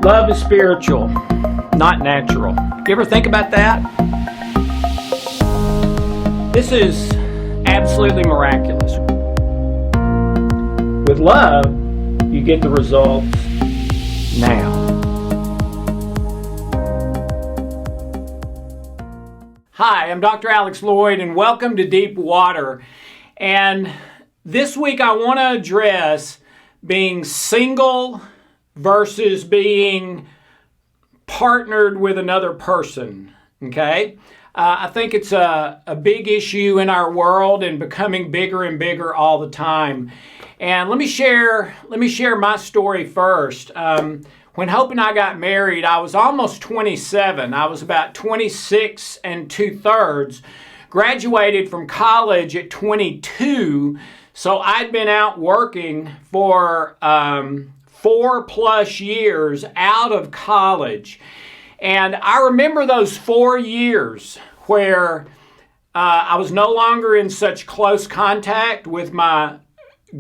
Love is spiritual, not natural. You ever think about that? This is absolutely miraculous. With love, you get the results now. Hi, I'm Dr. Alex Loyd, and welcome to Deep Water. And this week I want to address being single versus being partnered with another person, okay? I think it's a big issue in our world and becoming bigger and bigger all the time. And let me share my story first. When Hope and I got married, I was almost 27. I was about 26 2/3. Graduated from college at 22, so I'd been out working for 4+ years out of college. And I remember those 4 years where I was no longer in such close contact with my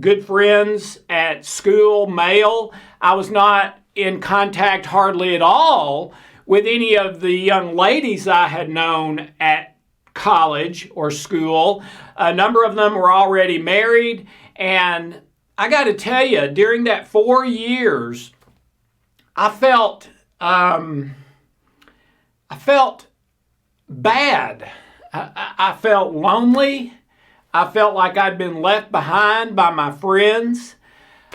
good friends at school, male. I was not in contact hardly at all with any of the young ladies I had known at college or school. A number of them were already married, and I got to tell you, during that 4 years, I felt bad. I felt lonely. I felt like I'd been left behind by my friends.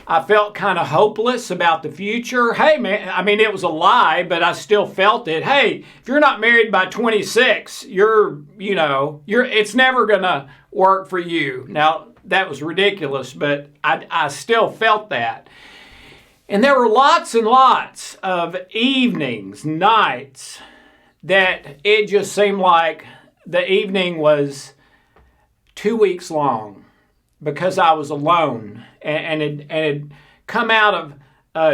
I felt kind of hopeless about the future. Hey, man, I mean, it was a lie, but I still felt it. Hey, if you're not married by 26, it's never going to work for you. Now, that was ridiculous, but I still felt that. And there were lots and lots of evenings, nights, that it just seemed like the evening was 2 weeks long because I was alone and had come out of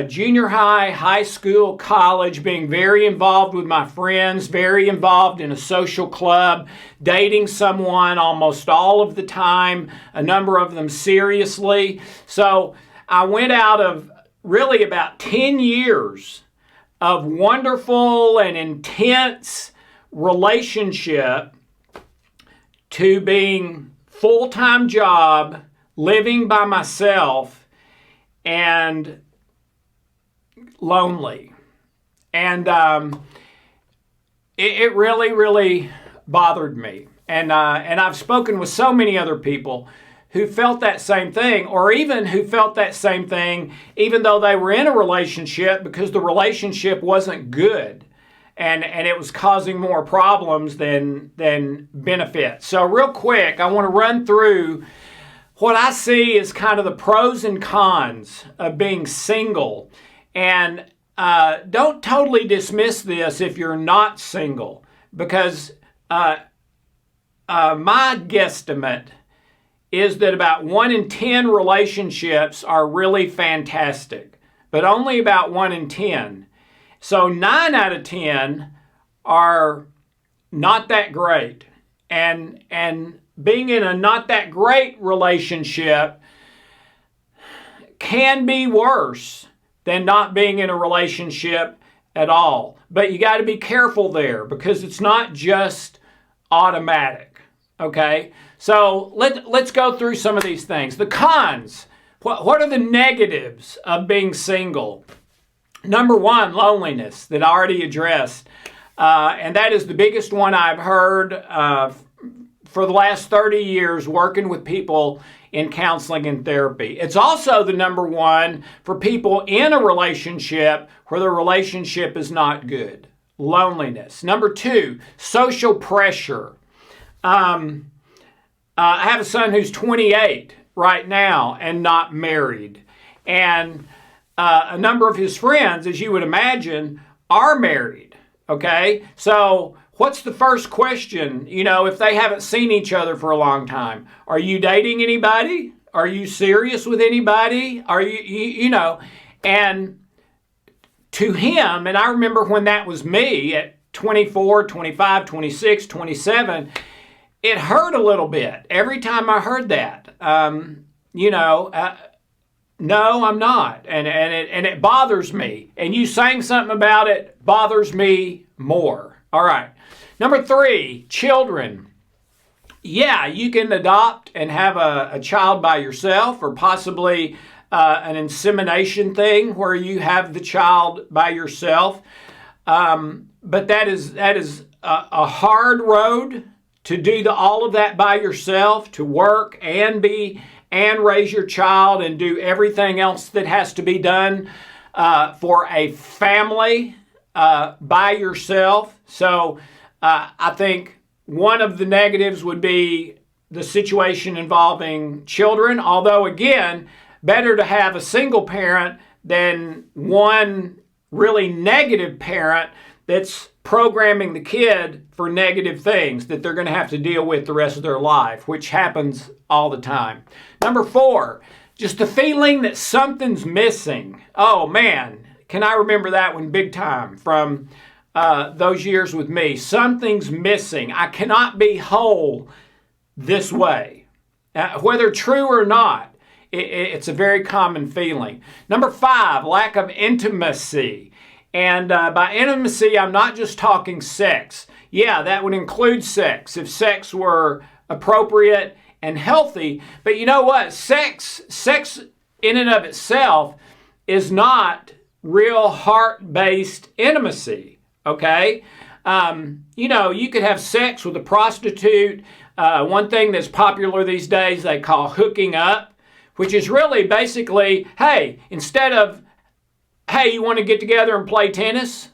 junior high, high school, college, being very involved with my friends, very involved in a social club, dating someone almost all of the time, a number of them seriously. So I went out of really about 10 years of wonderful and intense relationship to being full-time job, living by myself, and lonely. And it really, really bothered me. And I've spoken with so many other people who felt that same thing, or even who felt that same thing even though they were in a relationship because the relationship wasn't good and it was causing more problems than benefits. So real quick, I want to run through what I see as kind of the pros and cons of being single. And don't totally dismiss this if you're not single, because my guesstimate is that about 1 in 10 relationships are really fantastic, but only about 1 in 10. So 9 out of 10 are not that great. And being in a not that great relationship can be worse than not being in a relationship at all. But you got to be careful there because it's not just automatic, okay? So let's go through some of these things. The cons. What are the negatives of being single? Number one, loneliness, that I already addressed. And that is the biggest one I've heard for the last 30 years working with people in counseling and therapy. It's also the number one for people in a relationship where the relationship is not good. Loneliness. Number two, social pressure. I have a son who's 28 right now and not married. And a number of his friends, as you would imagine, are married. Okay? So what's the first question, if they haven't seen each other for a long time? Are you dating anybody? Are you serious with anybody? Are you? And to him, and I remember when that was me at 24, 25, 26, 27, it hurt a little bit every time I heard that. no, I'm not. And it bothers me. And you saying something about it bothers me more. All right. Number 3, children. Yeah, you can adopt and have a child by yourself, or possibly an insemination thing where you have the child by yourself. But that is a hard road to do all of that by yourself, to work and raise your child and do everything else that has to be done for a family by yourself. So I think one of the negatives would be the situation involving children, although again, better to have a single parent than one really negative parent that's programming the kid for negative things that they're going to have to deal with the rest of their life, which happens all the time. Number 4, just the feeling that something's missing. Oh man, can I remember that one big time from those years with me. Something's missing. I cannot be whole this way. Whether true or not, it's a very common feeling. Number 5, lack of intimacy. And by intimacy, I'm not just talking sex. Yeah, that would include sex, if sex were appropriate and healthy. But you know what? Sex in and of itself is not real heart-based intimacy. Okay? You could have sex with a prostitute. One thing that's popular these days they call hooking up, which is really basically, hey, instead of, hey, you want to get together and play tennis?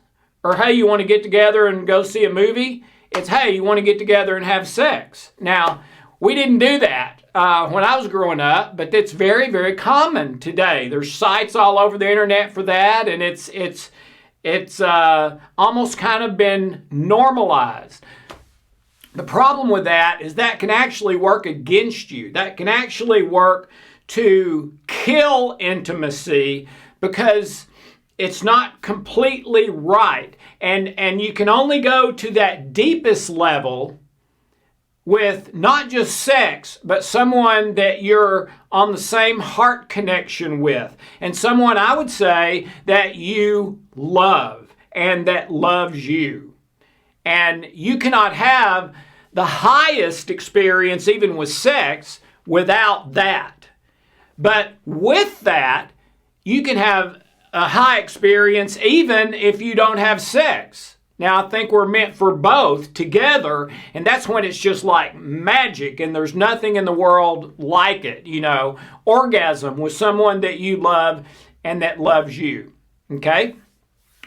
Or, hey, you want to get together and go see a movie? It's, hey, you want to get together and have sex. Now, we didn't do that when I was growing up, but it's very, very common today. There's sites all over the internet for that, and it's almost kind of been normalized. The problem with that is that can actually work against you. That can actually work to kill intimacy because it's not completely right. And you can only go to that deepest level with not just sex, but someone that you're on the same heart connection with, and someone I would say that you love and that loves you. And you cannot have the highest experience, even with sex, without that. But with that, you can have a high experience even if you don't have sex. Now, I think we're meant for both together, and that's when it's just like magic, and there's nothing in the world like it, orgasm with someone that you love and that loves you, okay?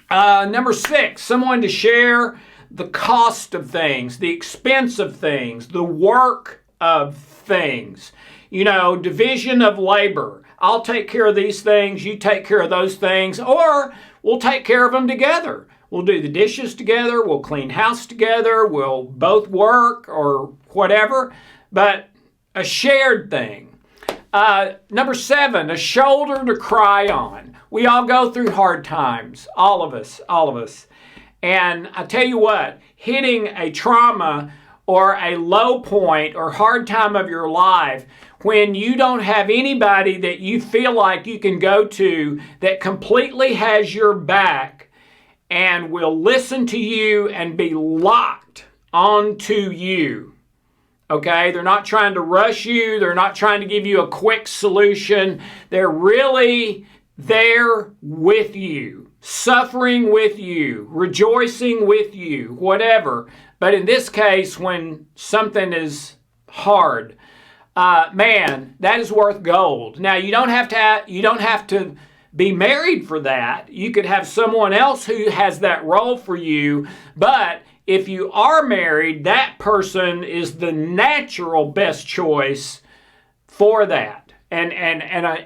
Number 6, someone to share the cost of things, the expense of things, the work of things, division of labor. I'll take care of these things, you take care of those things, or we'll take care of them together. We'll do the dishes together, we'll clean house together, we'll both work or whatever, but a shared thing. Number 7, a shoulder to cry on. We all go through hard times, all of us. And I tell you what, hitting a trauma or a low point or hard time of your life when you don't have anybody that you feel like you can go to that completely has your back and will listen to you and be locked onto you. Okay? They're not trying to rush you. They're not trying to give you a quick solution. They're really there with you, suffering with you, rejoicing with you, whatever. But in this case, when something is hard, man, that is worth gold. Now, you don't have to be married for that. You could have someone else who has that role for you, but if you are married, that person is the natural best choice for that. And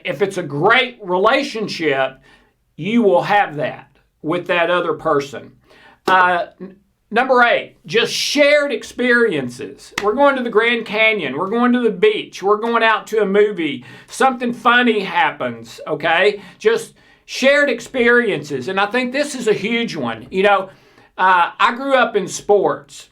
if it's a great relationship, you will have that with that other person. Number 8, just shared experiences. We're going to the Grand Canyon. We're going to the beach. We're going out to a movie. Something funny happens, okay? Just shared experiences. And I think this is a huge one. I grew up in sports.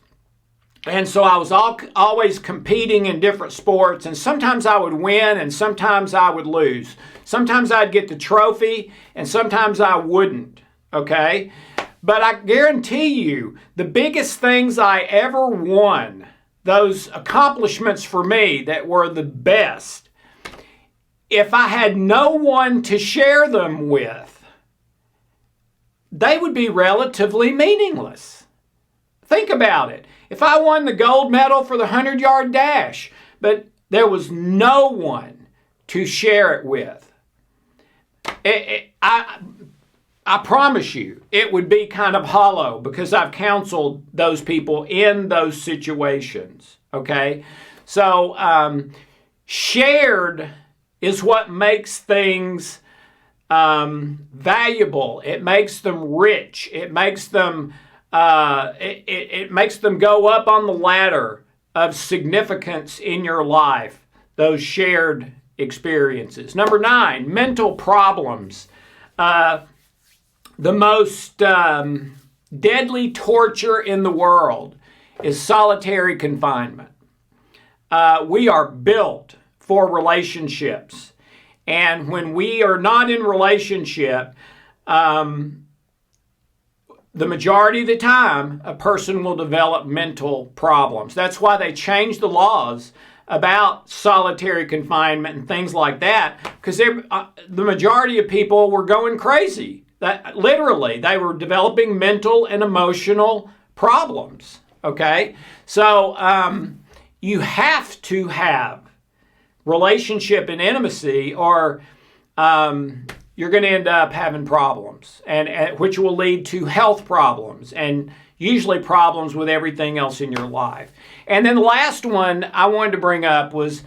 And so I was always competing in different sports, and sometimes I would win and sometimes I would lose. Sometimes I'd get the trophy and sometimes I wouldn't, okay? But I guarantee you, the biggest things I ever won, those accomplishments for me that were the best, if I had no one to share them with, they would be relatively meaningless. Think about it. If I won the gold medal for the 100-yard dash, but there was no one to share it with, I promise you it would be kind of hollow, because I've counseled those people in those situations, okay? So shared is what makes things valuable. It makes them rich. It makes them it makes them go up on the ladder of significance in your life, those shared experiences. Number 9, mental problems. The most deadly torture in the world is solitary confinement. We are built for relationships. And when we are not in relationship, the majority of the time, a person will develop mental problems. That's why they changed the laws about solitary confinement and things like that, because the majority of people were going crazy. That literally, they were developing mental and emotional problems, okay? So you have to have relationship and intimacy, or you're going to end up having problems, and which will lead to health problems and usually problems with everything else in your life. And then the last one I wanted to bring up was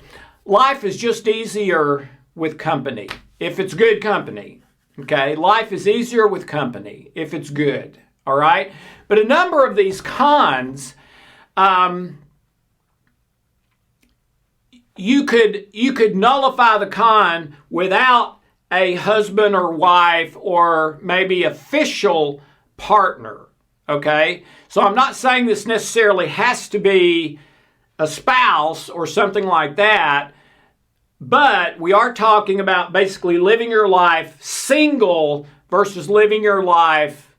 life is just easier with company, if it's good company. Okay, life is easier with company if it's good. All right, but a number of these cons, you could nullify the con without a husband or wife or maybe official partner, okay? So I'm not saying this necessarily has to be a spouse or something like that, but we are talking about basically living your life single versus living your life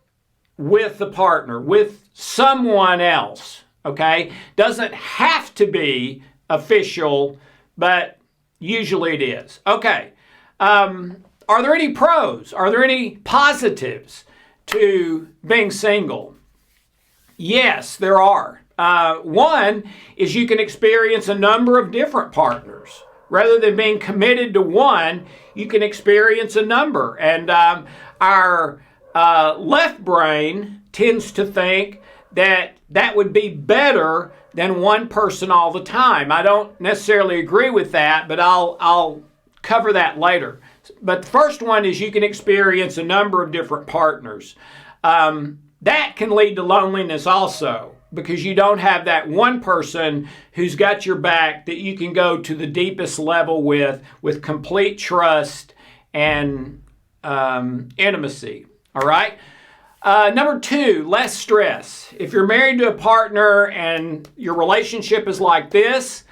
with a partner, with someone else, okay? Doesn't have to be official, but usually it is. Okay. Are there any pros? Are there any positives to being single? Yes, there are. One is you can experience a number of different partners. Rather than being committed to one, you can experience a number. And our left brain tends to think that that would be better than one person all the time. I don't necessarily agree with that, but I'll cover that later. But the first one is you can experience a number of different partners. That can lead to loneliness also, because you don't have that one person who's got your back that you can go to the deepest level with complete trust and intimacy. All right? Number 2, less stress. If you're married to a partner and your relationship is like this,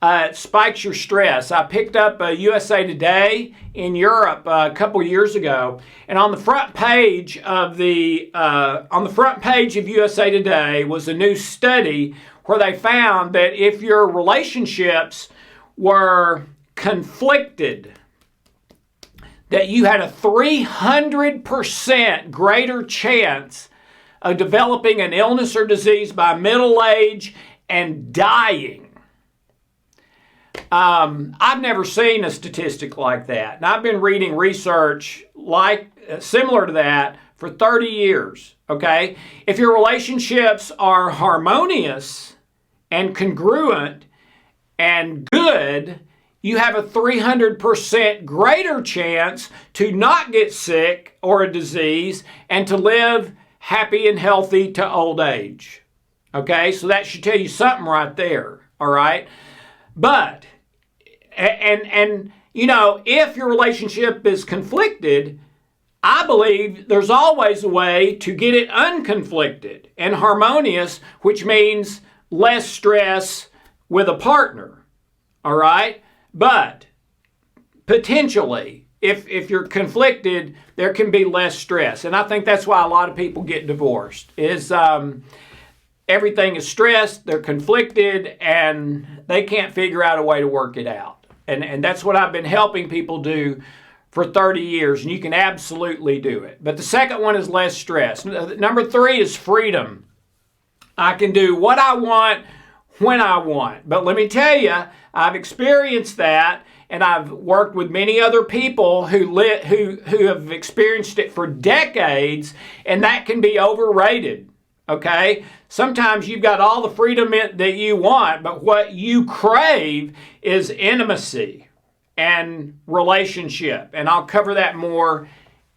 it spikes your stress. I picked up USA Today in Europe a couple years ago, and on the front page of USA Today was a new study where they found that if your relationships were conflicted, that you had a 300% greater chance of developing an illness or disease by middle age and dying. I've never seen a statistic like that. And I've been reading research similar to that for 30 years, okay? If your relationships are harmonious and congruent and good, you have a 300% greater chance to not get sick or a disease and to live happy and healthy to old age. Okay, so that should tell you something right there, all right? But, and you know, if your relationship is conflicted, I believe there's always a way to get it unconflicted and harmonious, which means less stress with a partner, all right? But potentially, if you're conflicted, there can be less stress. And I think that's why a lot of people get divorced, is everything is stressed, they're conflicted, and they can't figure out a way to work it out. And that's what I've been helping people do for 30 years, and you can absolutely do it. But the second one is less stress. Number 3 is freedom. I can do what I want when I want. But let me tell you, I've experienced that, and I've worked with many other people who have experienced it for decades, and that can be overrated, okay? Sometimes you've got all the freedom that you want, but what you crave is intimacy and relationship, and I'll cover that more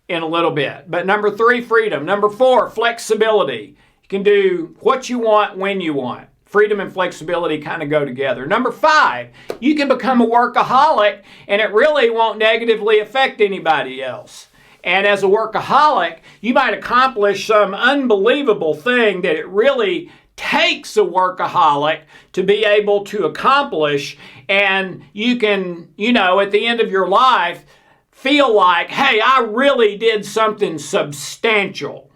in a little bit. But number 3, freedom. Number 4, flexibility. You can do what you want when you want. Freedom and flexibility kind of go together. Number 5, you can become a workaholic, and it really won't negatively affect anybody else. And as a workaholic, you might accomplish some unbelievable thing that it really takes a workaholic to be able to accomplish, and you can, at the end of your life, feel like, hey, I really did something substantial,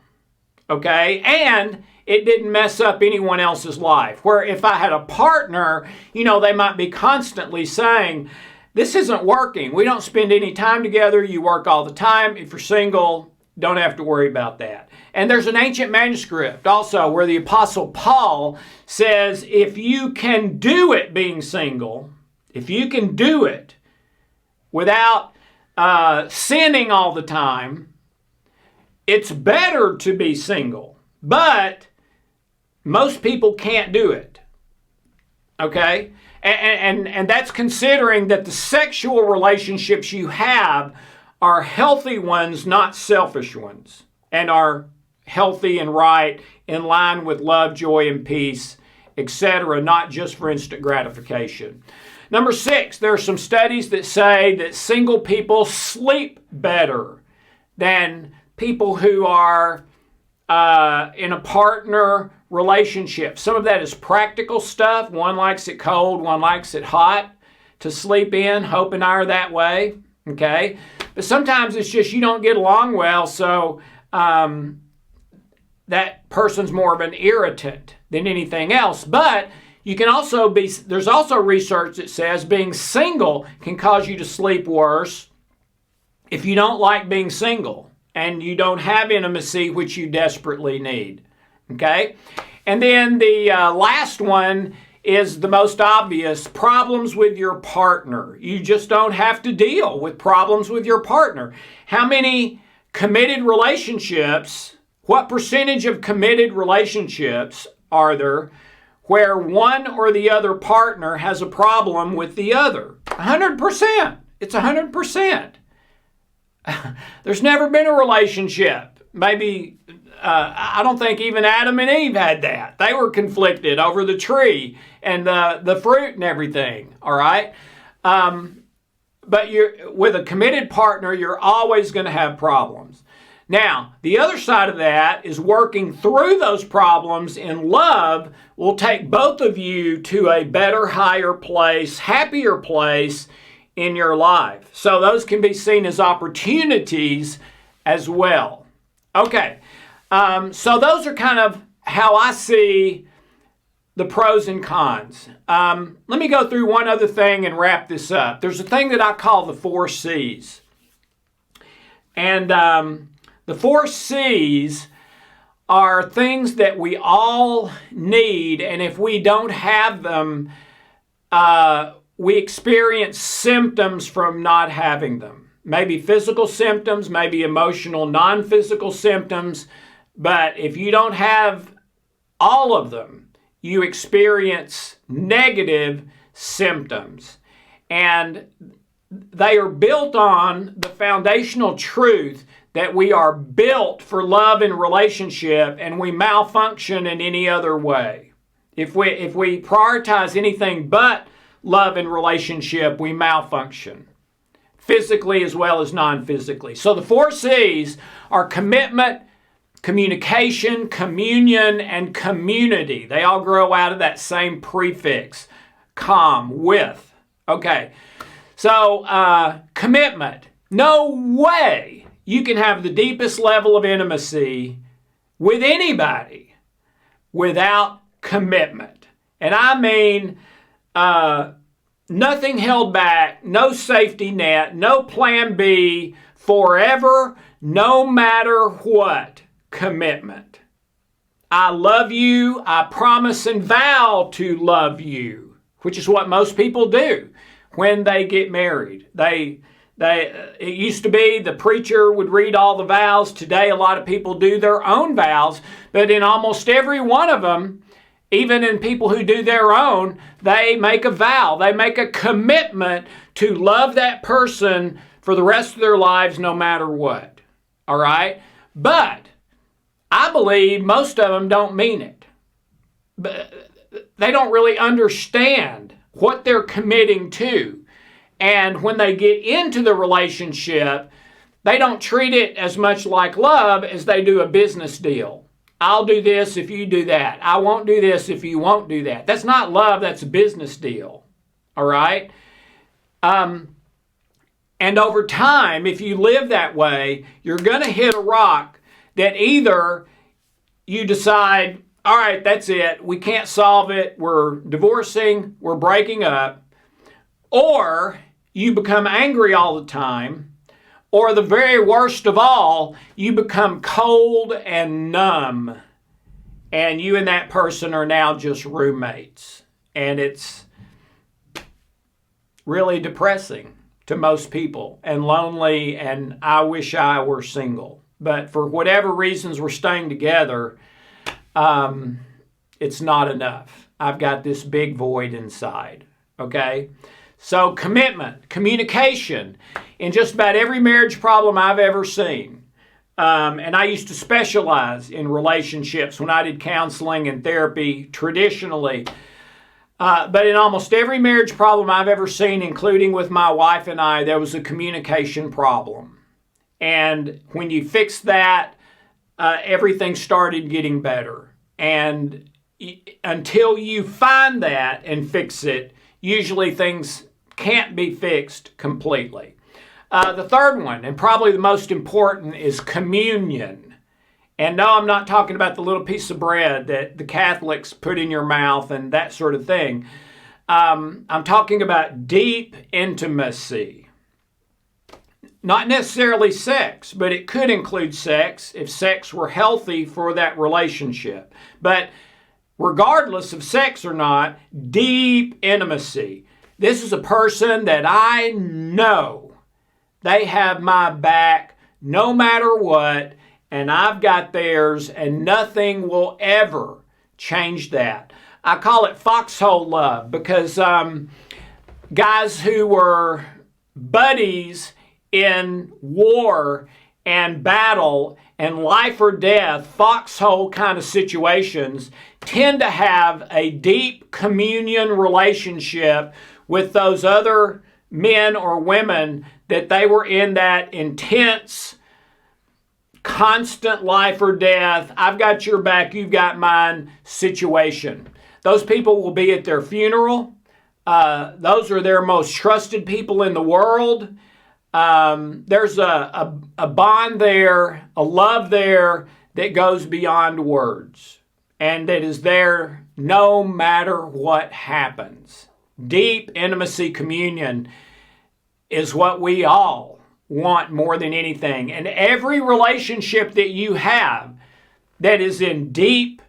okay? And it didn't mess up anyone else's life. Where if I had a partner, they might be constantly saying, this isn't working. We don't spend any time together. You work all the time. If you're single, don't have to worry about that. And there's an ancient manuscript also where the Apostle Paul says, if you can do it being single, if you can do it without sinning all the time, it's better to be single. But most people can't do it, okay? And that's considering that the sexual relationships you have are healthy ones, not selfish ones, and are healthy and right, in line with love, joy, and peace, etc., not just for instant gratification. Number 6, there are some studies that say that single people sleep better than people who are in a partner relationship. Some of that is practical stuff. One likes it cold, one likes it hot to sleep in. Hope and I are that way, okay? But sometimes it's just you don't get along well, so that person's more of an irritant than anything else. But you can also there's also research that says being single can cause you to sleep worse if you don't like being single and you don't have intimacy, which you desperately need. Okay? And then the last one is the most obvious, problems with your partner. You just don't have to deal with problems with your partner. How many committed relationships, what percentage of committed relationships are there where one or the other partner has a problem with the other? 100%. It's 100%. There's never been a relationship. Maybe, I don't think even Adam and Eve had that. They were conflicted over the tree and the fruit and everything, all right? But with a committed partner, you're always going to have problems. Now, the other side of that is working through those problems in love will take both of you to a better, higher place, happier place in your life. So those can be seen as opportunities as well. Okay, so those are kind of how I see the pros and cons. Let me go through one other thing and wrap this up. There's a thing that I call the 4 C's. And the 4 C's are things that we all need, and if we don't have them, we experience symptoms from not having them. Maybe physical symptoms, maybe emotional, non-physical symptoms, but if you don't have all of them, you experience negative symptoms. And they are built on the foundational truth that we are built for love and relationship, and we malfunction in any other way. If we prioritize anything but love and relationship, we malfunction, physically as well as non-physically. So the 4 C's are commitment, communication, communion, and community. They all grow out of that same prefix, with. Okay, so commitment. No way you can have the deepest level of intimacy with anybody without commitment. And I mean nothing held back, no safety net, no plan B, forever, no matter what. Commitment. I love you. I promise and vow to love you, which is what most people do when they get married. It used to be the preacher would read all the vows. Today, a lot of people do their own vows, but in almost every one of them, even in people who do their own, they make a vow. They make a commitment to love that person for the rest of their lives, no matter what. All right? But I believe most of them don't mean it. But they don't really understand what they're committing to. And when they get into the relationship, they don't treat it as much like love as they do a business deal. I'll do this if you do that. I won't do this if you won't do that. That's not love, that's a business deal. All right? And over time, if you live that way, you're going to hit a rock that either you decide, all right, that's it, we can't solve it, we're divorcing, we're breaking up, or you become angry all the time, or the very worst of all, you become cold and numb, and you and that person are now just roommates. And it's really depressing to most people and lonely, and I wish I were single. But for whatever reasons we're staying together, it's not enough. I've got this big void inside, okay? So commitment, communication, in just about every marriage problem I've ever seen. And I used to specialize in relationships when I did counseling and therapy traditionally. But in almost every marriage problem I've ever seen, including with my wife and I, there was a communication problem. And when you fix that, everything started getting better. And until you find that and fix it, usually things can't be fixed completely. The third one, and probably the most important, is communion. And no, I'm not talking about the little piece of bread that the Catholics put in your mouth and that sort of thing. I'm talking about deep intimacy. Not necessarily sex, but it could include sex if sex were healthy for that relationship. But regardless of sex or not, deep intimacy. This is a person that I know they have my back no matter what, and I've got theirs, and nothing will ever change that. I call it foxhole love because guys who were buddies in war and battle and life or death, foxhole kind of situations, tend to have a deep communion relationship with those other men or women that they were in that intense, constant life or death, I've got your back, you've got mine situation. Those people will be at their funeral. Those are their most trusted people in the world. There's a bond there, a love there that goes beyond words and that is there no matter what happens. Deep intimacy communion is what we all want more than anything. And every relationship that you have that is in deep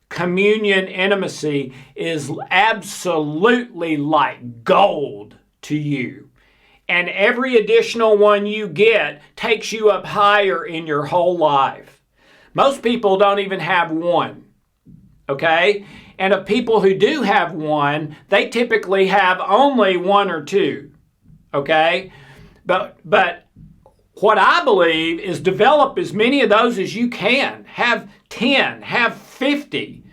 communion intimacy is absolutely like gold to you. And every additional one you get takes you up higher in your whole life. Most people don't even have one, okay? And of people who do have one, they typically have only one or two, okay? But what I believe is develop as many of those as you can. Have 10, have 50.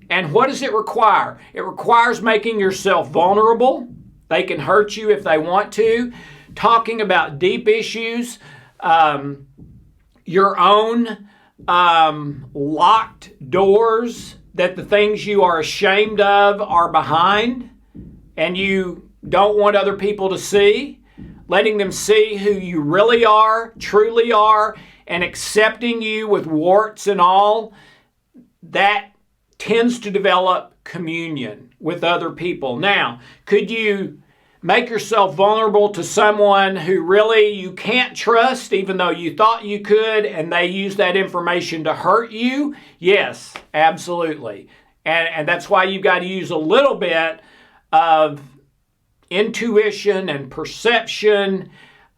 And what does it require? It requires making yourself vulnerable. They can hurt you if they want to. Talking about deep issues, your own locked doors that the things you are ashamed of are behind and you don't want other people to see, letting them see who you really are, truly are, and accepting you with warts and all, that tends to develop communion with other people. Now, could you make yourself vulnerable to someone who really you can't trust, even though you thought you could, and they use that information to hurt you? Yes, absolutely. And that's why you've got to use a little bit of intuition and perception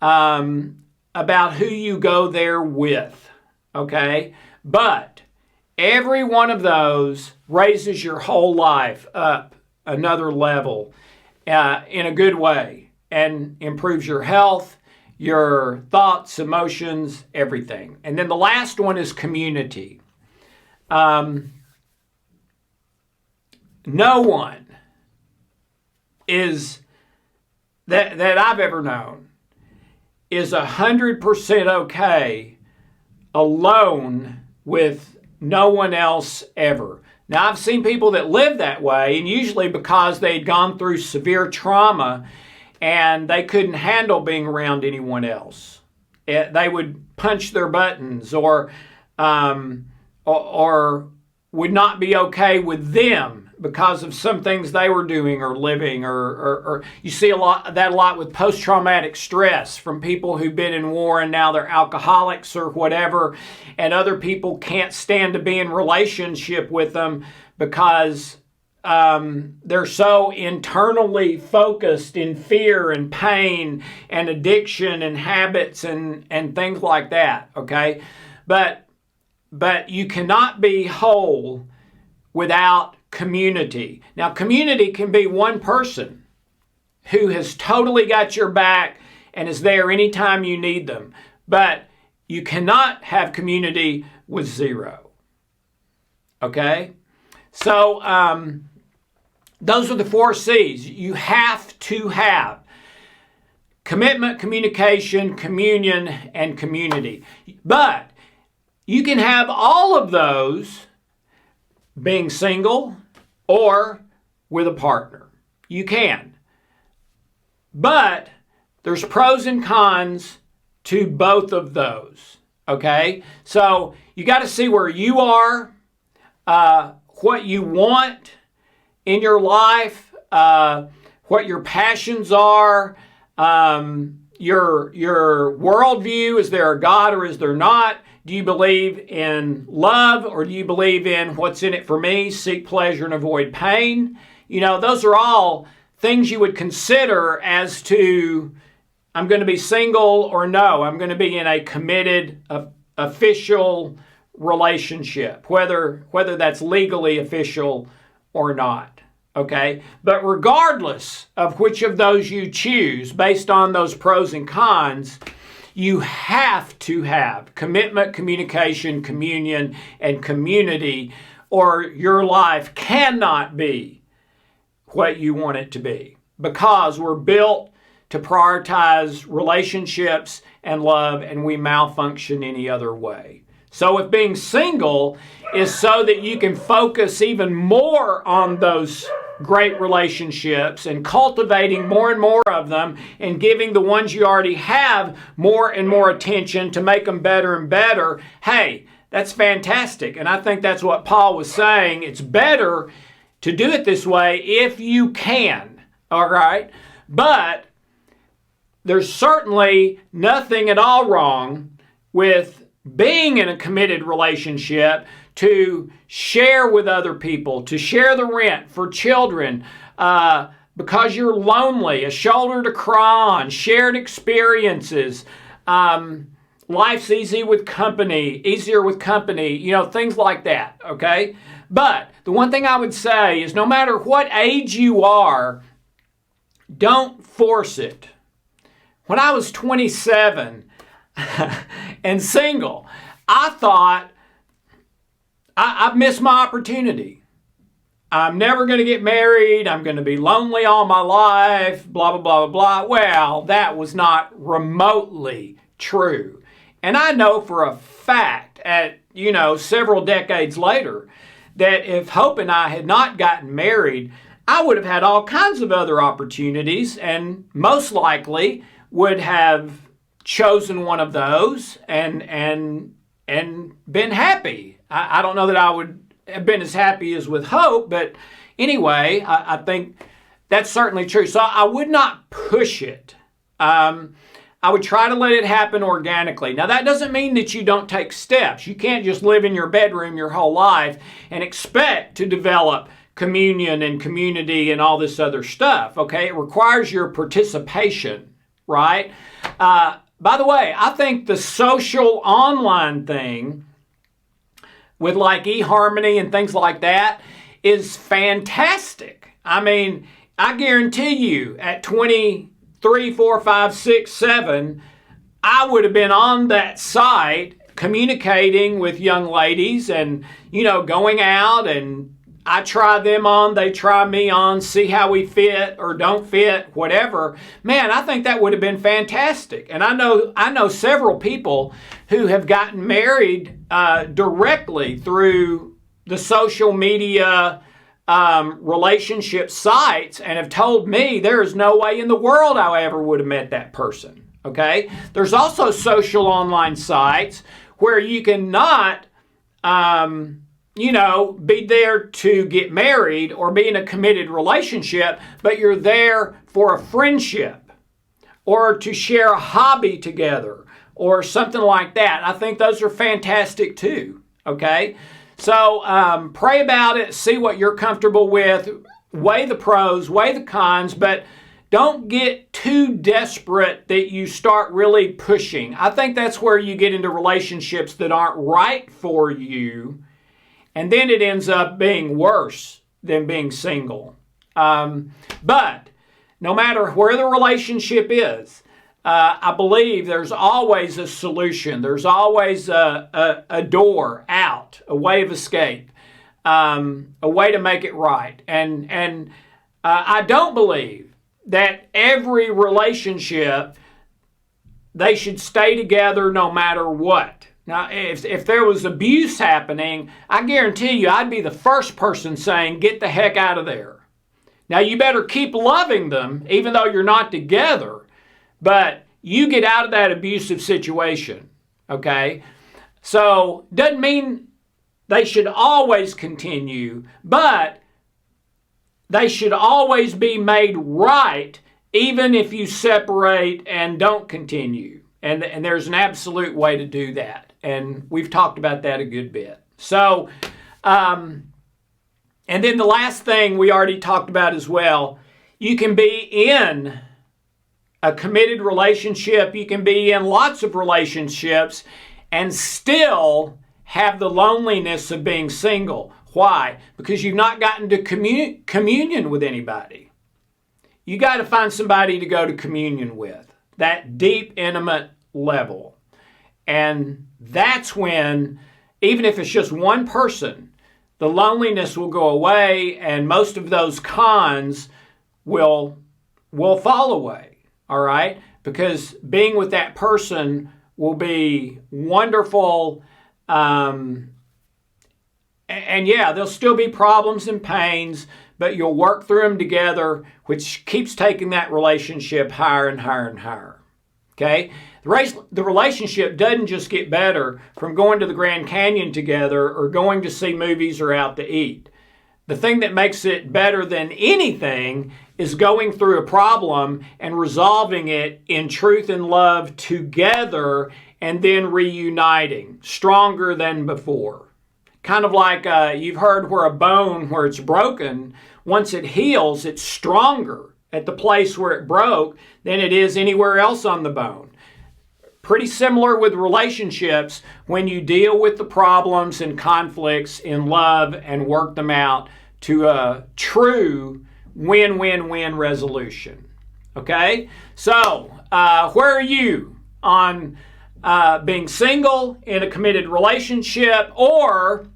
about who you go there with, okay? But every one of those raises your whole life up another level in a good way and improves your health, your thoughts, emotions, everything. And then the last one is community. No one is that I've ever known is 100% okay alone with no one else ever. Now, I've seen people that live that way, and usually because they'd gone through severe trauma and they couldn't handle being around anyone else. They would punch their buttons or would not be okay with them because of some things they were doing or living, or you see a lot with post-traumatic stress from people who've been in war and now they're alcoholics or whatever, and other people can't stand to be in relationship with them because they're so internally focused in fear and pain and addiction and habits and things like that, okay? But you cannot be whole without community. Now, community can be one person who has totally got your back and is there anytime you need them. But you cannot have community with zero. Okay? So, those are the 4 C's. You have to have commitment, communication, communion, and community. But you can have all of those being single or with a partner. You can. But there's pros and cons to both of those. Okay? So you got to see where you are, what you want in your life, what your passions are, your worldview. Is there a God or is there not? Do you believe in love or do you believe in what's in it for me, seek pleasure and avoid pain? You know, those are all things you would consider as to, I'm going to be single or no, I'm going to be in a committed, official relationship, whether that's legally official or not. Okay? But regardless of which of those you choose, based on those pros and cons, you have to have commitment, communication, communion, and community, or your life cannot be what you want it to be, because we're built to prioritize relationships and love, and we malfunction any other way. So if being single is so that you can focus even more on those great relationships and cultivating more and more of them and giving the ones you already have more and more attention to make them better and better, hey, that's fantastic. And I think that's what Paul was saying. It's better to do it this way if you can, all right? But there's certainly nothing at all wrong with being in a committed relationship to share with other people, to share the rent for children, because you're lonely, a shoulder to cry on, shared experiences. Life's easier with company, you know, things like that, okay? But the one thing I would say is no matter what age you are, don't force it. When I was 27 and single, I thought, I've missed my opportunity. I'm never going to get married. I'm going to be lonely all my life, blah, blah, blah, blah, blah. Well, that was not remotely true. And I know for a fact at several decades later, that if Hope and I had not gotten married, I would have had all kinds of other opportunities and most likely would have chosen one of those and been happy. I don't know that I would have been as happy as with Hope, but anyway, I think that's certainly true. So I would not push it. I would try to let it happen organically. Now, that doesn't mean that you don't take steps. You can't just live in your bedroom your whole life and expect to develop communion and community and all this other stuff, okay? It requires your participation, right? By the way, I think the social online thing with like eHarmony and things like that is fantastic. I mean, I guarantee you at 23, 4, 5, 6, 7, I would have been on that site communicating with young ladies and, going out, and I try them on, they try me on, see how we fit or don't fit, whatever. Man, I think that would have been fantastic. And I know several people who have gotten married directly through the social media relationship sites and have told me there is no way in the world I ever would have met that person. Okay? There's also social online sites where you cannot, be there to get married or be in a committed relationship, but you're there for a friendship or to share a hobby together or something like that. I think those are fantastic too. Okay? So pray about it, see what you're comfortable with, weigh the pros, weigh the cons, but don't get too desperate that you start really pushing. I think that's where you get into relationships that aren't right for you, and then it ends up being worse than being single. But no matter where the relationship is, I believe there's always a solution. There's always a door out, a way of escape, a way to make it right. And I don't believe that every relationship, they should stay together no matter what. Now, if there was abuse happening, I guarantee you I'd be the first person saying, get the heck out of there. Now, you better keep loving them, even though you're not together. But you get out of that abusive situation, okay? So, doesn't mean they should always continue, but they should always be made right, even if you separate and don't continue. And there's an absolute way to do that. And we've talked about that a good bit. So, and then the last thing we already talked about as well, you can be in a committed relationship, you can be in lots of relationships and still have the loneliness of being single. Why? Because you've not gotten to communion with anybody. You got to find somebody to go to communion with, that deep, intimate level. And that's when, even if it's just one person, the loneliness will go away and most of those cons will fall away. All right? Because being with that person will be wonderful. And yeah, there'll still be problems and pains, but you'll work through them together, which keeps taking that relationship higher and higher and higher. Okay? The relationship doesn't just get better from going to the Grand Canyon together or going to see movies or out to eat. The thing that makes it better than anything is going through a problem and resolving it in truth and love together and then reuniting, stronger than before. Kind of like you've heard where a bone, where it's broken, once it heals, it's stronger at the place where it broke than it is anywhere else on the bone. Pretty similar with relationships when you deal with the problems and conflicts in love and work them out to a true win-win-win resolution. Okay? So, where are you on being single in a committed relationship or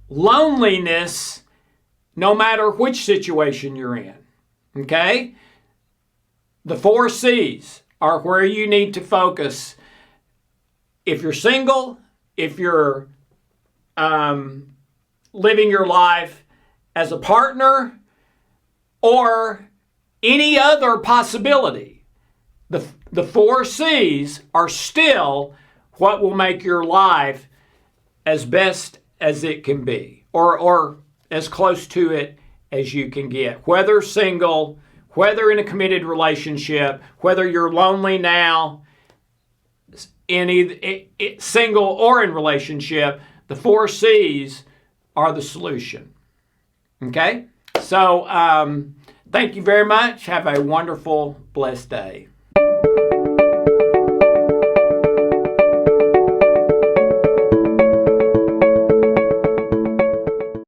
loneliness no matter which situation you're in? Okay? The 4 C's are where you need to focus. If you're single, if you're living your life as a partner or any other possibility. The 4 C's are still what will make your life as best as it can be, or as close to it as you can get. Whether single, whether in a committed relationship, whether you're lonely now, in either single or in relationship, the 4 C's are the solution. Okay? So, thank you very much. Have a wonderful, blessed day.